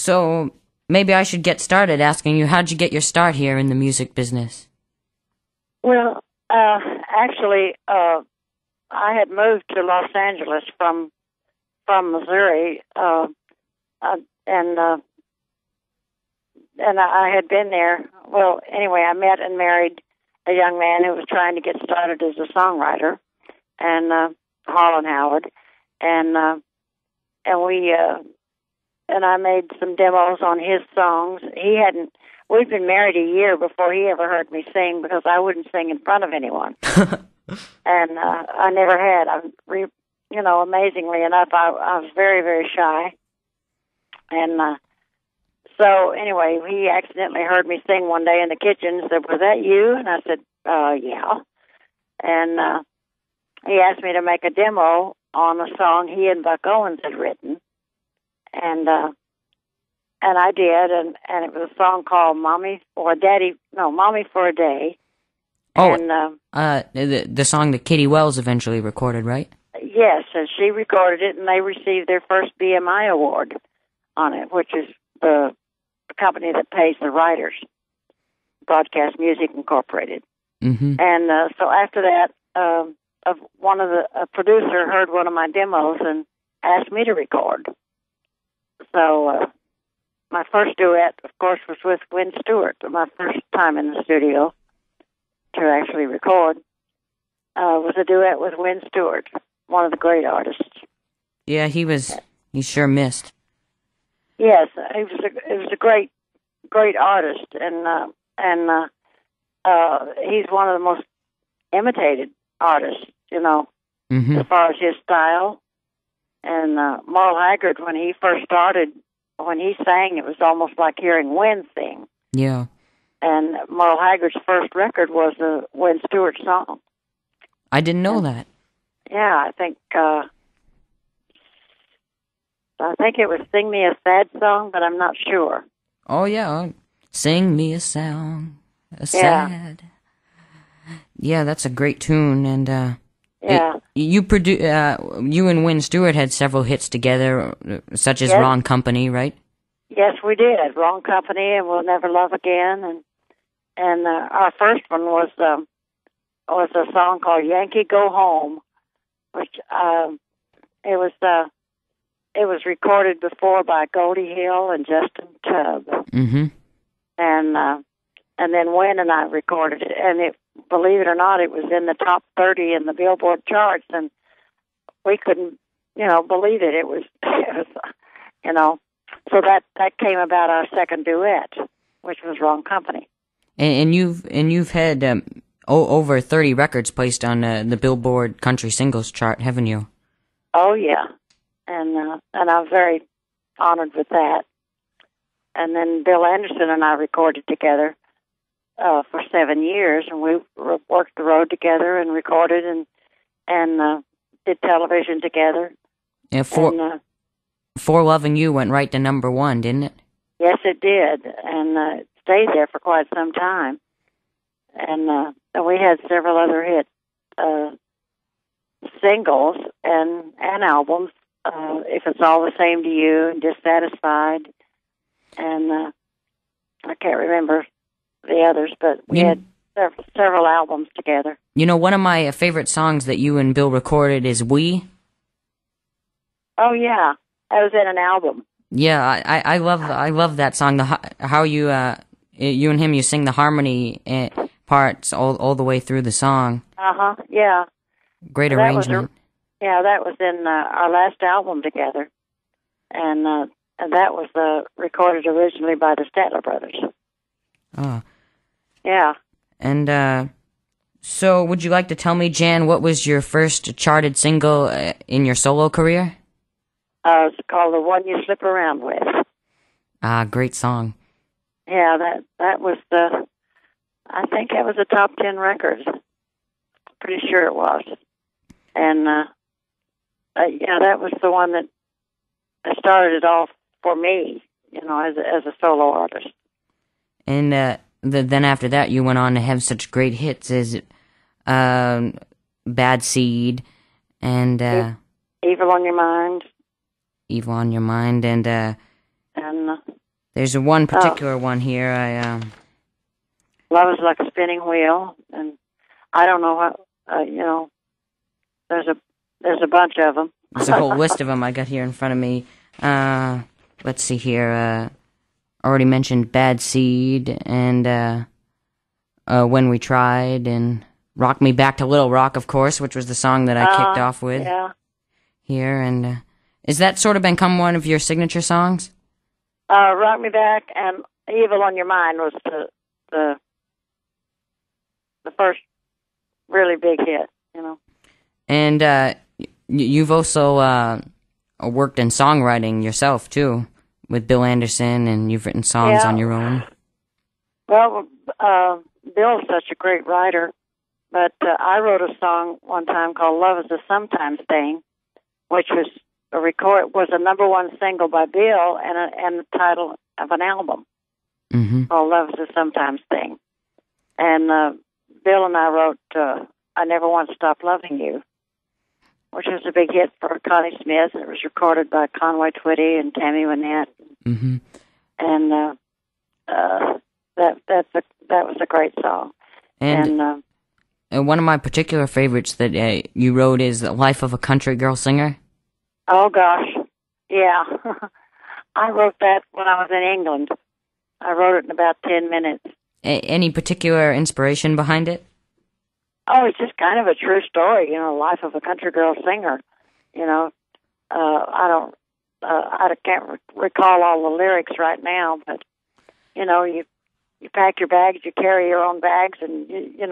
So maybe I should get started asking you, how'd you get your start here in the music business? Well, actually, I had moved to Los Angeles from Missouri, and I had been there. Well, anyway, I met and married a young man who was trying to get started as a songwriter, and Harlan Howard, and we and I made some demos on his songs. We'd been married a year before he ever heard me sing because I wouldn't sing in front of anyone, and I never had. Amazingly enough, I was very, very shy, and so anyway, he accidentally heard me sing one day in the kitchen and said, "Was that you?" And I said, "Yeah," and he asked me to make a demo on a song he and Buck Owens had written, and I did, and it was a song called "Mommy for a Day." Oh, and the song that Katie Wells eventually recorded, right? Yes, and she recorded it, and they received their first BMI award on it, which is the company that pays the writers, Broadcast Music Incorporated. Mm-hmm. And so after that, a producer heard one of my demos and asked me to record. So my first duet, of course, was with Wynn Stewart. My first time in the studio to actually record was a duet with Wynn Stewart, one of the great artists. Yeah, he sure missed. Yes, he was a great artist, and he's one of the most imitated artists, mm-hmm. as far as his style. And Merle Haggard, when he first started, when he sang, it was almost like hearing Wynn sing. Yeah. And Merle Haggard's first record was a Wynn Stewart song. I didn't know that. Yeah, I think it was "Sing Me a Sad Song," but I'm not sure. Oh yeah, "Sing Me a Song, Sad." Yeah, that's a great tune, and you and Wynn Stewart had several hits together, such as Yes. "Wrong Company," right? Yes, we did. "Wrong Company" and "We'll Never Love Again," and our first one was a song called "Yankee Go Home," which it was recorded before by Goldie Hill and Justin Tubb. Mm-hmm. And then Wynn and I recorded it, and believe it or not, it was in the top 30 in the Billboard charts, and we couldn't, believe it. It was, so that came about our second duet, which was "Wrong Company." And you've had over 30 records placed on the Billboard Country Singles chart, haven't you? Oh yeah, and I'm very honored with that. And then Bill Anderson and I recorded together for 7 years, and we worked the road together and recorded and did television together. Yeah, For Loving You went right to #1, didn't it? Yes, it did, and it stayed there for quite some time. And we had several other hit singles and albums. "If It's All the Same to You" and "Dissatisfied," and I can't remember the others, but we had several albums together. One of my favorite songs that you and Bill recorded is "We." Oh yeah, that was in an album. Yeah, I love that song. How you and him, you sing the harmony parts all the way through the song. Yeah. Great arrangement. That was in our last album together, and that was recorded originally by the Statler Brothers. Oh. Yeah. And so, would you like to tell me, Jan, what was your first charted single in your solo career? It's called "The One You Slip Around With." Ah, great song. Yeah, that was I think that was a top 10 record. Pretty sure it was. And that was the one that started it off for me, as a solo artist. And then after that, you went on to have such great hits as "Bad Seed" and "Evil on Your Mind." "Evil on Your Mind" and There's one particular one here. Love is like a spinning wheel, and I don't know what there's a bunch of them. There's a whole list of them I got here in front of me. Let's see here. Already mentioned Bad Seed and When We Tried and Rock Me Back to Little Rock, of course, which was the song that I kicked off with here. And has that sort of become one of your signature songs? Rock Me Back and Evil on Your Mind was the first really big hit, And you've also worked in songwriting yourself, too, with Bill Anderson, and you've written songs on your own. Well, Bill's such a great writer, but I wrote a song one time called Love is a Sometimes Thing, which was a #1 single by Bill and the title of an album called Love is a Sometimes Thing. And Bill and I wrote I Never Want to Stop Loving You, which was a big hit for Connie Smith. It was recorded by Conway Twitty and Tammy Wynette. Mm-hmm. And that was a great song. And one of my particular favorites that you wrote is The Life of a Country Girl Singer. Oh, gosh. Yeah. I wrote that when I was in England. I wrote it in about 10 minutes. Any particular inspiration behind it? Oh, it's just kind of a true story, life of a country girl singer. I can't recall all the lyrics right now, but you pack your bags, you carry your own bags, and you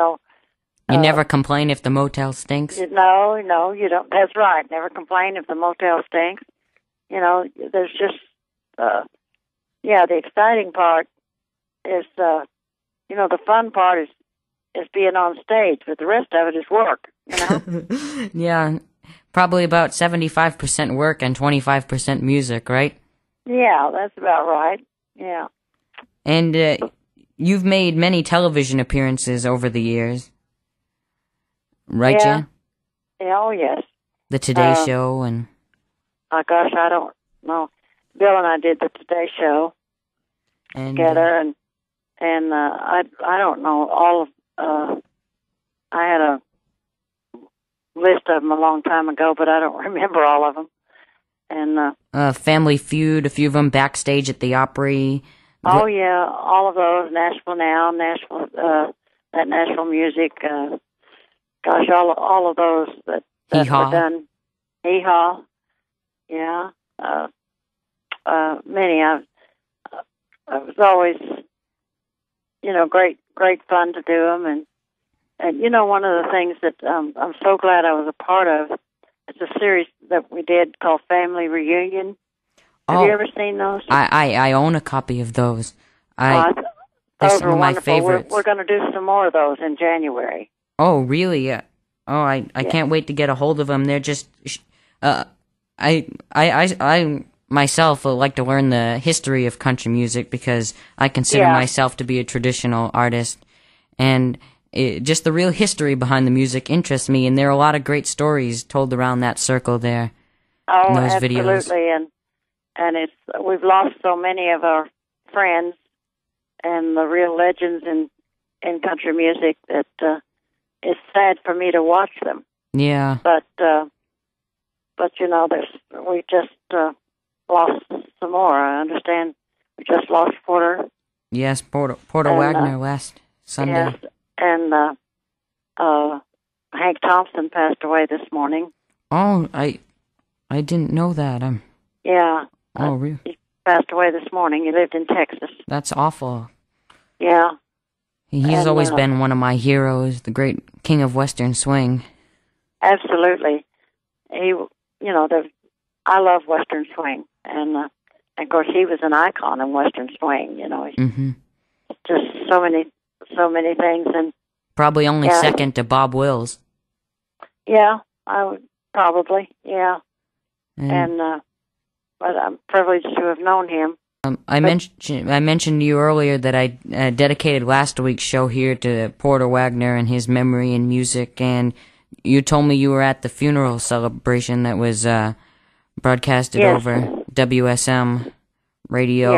never complain if the motel stinks. No, you don't. That's right. Never complain if the motel stinks. There's just the exciting part is the fun part is being on stage, but the rest of it is work, Yeah, probably about 75% work and 25% music, right? Yeah, that's about right, yeah. And you've made many television appearances over the years, right, Jan? Yeah, oh, yes. The Today Show and... Oh, gosh, I don't know. Bill and I did the Today Show together, and I don't know all of... I had a list of them a long time ago, but I don't remember all of them. And Family Feud, a few of them, Backstage at the Opry. Oh yeah, all of those. Nashville Now, that Nashville Music. Gosh, all of those that were done. Hee Haw. Yeah. Many. It was always, great fun to do them, and one of the things that I'm so glad I was a part of, it's a series that we did called Family Reunion. Have you ever seen those? I own a copy of those. They're those some were of my wonderful. favorites. We're going to do some more of those in January. Oh, really? I can't wait to get a hold of them. They're just... I myself would like to learn the history of country music because I consider myself to be a traditional artist. And just the real history behind the music interests me, and there are a lot of great stories told around that circle there. Oh, in those absolutely. Videos. And we've lost so many of our friends and the real legends in country music that it's sad for me to watch them. Yeah. But we just lost some more. I understand we just lost Porter. Yes, Porter Wagner last Sunday. Yes, and Hank Thompson passed away this morning. Oh, I didn't know that. Yeah. Oh, really? He passed away this morning. He lived in Texas. That's awful. Yeah. He's always been one of my heroes, the great king of Western swing. Absolutely. He, I love Western swing, and of course he was an icon in Western swing. Mm-hmm. Just so many things, and probably only second to Bob Wills. Yeah, I would probably. Yeah, but I'm privileged to have known him. I mentioned to you earlier that I dedicated last week's show here to Porter Wagner and his memory and music, and you told me you were at the funeral celebration that was broadcasted over WSM radio.